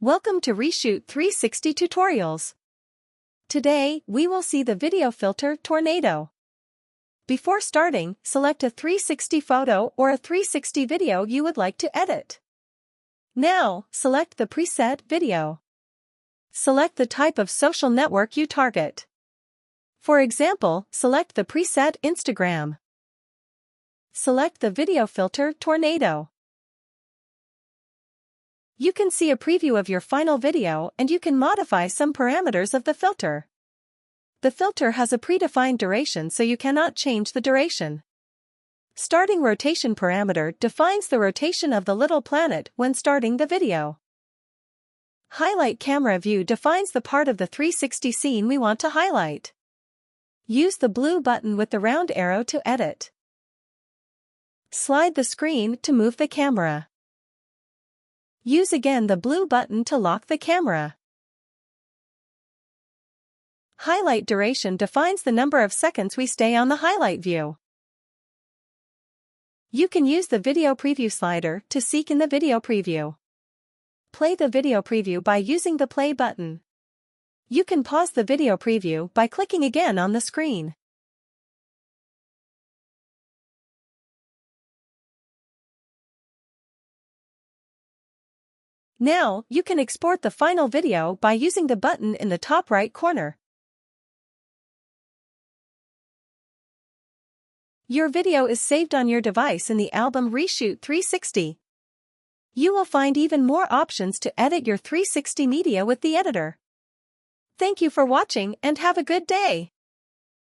Welcome to ReShoot 360 Tutorials. Today, we will see the video filter Tornado. Before starting, select a 360 photo or a 360 video you would like to edit. Now, select the preset video. Select the type of social network you target. For example, select the preset Instagram. Select the video filter Tornado. You can see a preview of your final video and you can modify some parameters of the filter. The filter has a predefined duration, so you cannot change the duration. Starting rotation parameter defines the rotation of the little planet when starting the video. Highlight camera view defines the part of the 360 scene we want to highlight. Use the blue button with the round arrow to edit. Slide the screen to move the camera. Use again the blue button to lock the camera. Highlight duration defines the number of seconds we stay on the highlight view. You can use the video preview slider to seek in the video preview. Play the video preview by using the play button. You can pause the video preview by clicking again on the screen. Now, you can export the final video by using the button in the top right corner. Your video is saved on your device in the album ReShoot 360. You will find even more options to edit your 360 media with the editor. Thank you for watching and have a good day.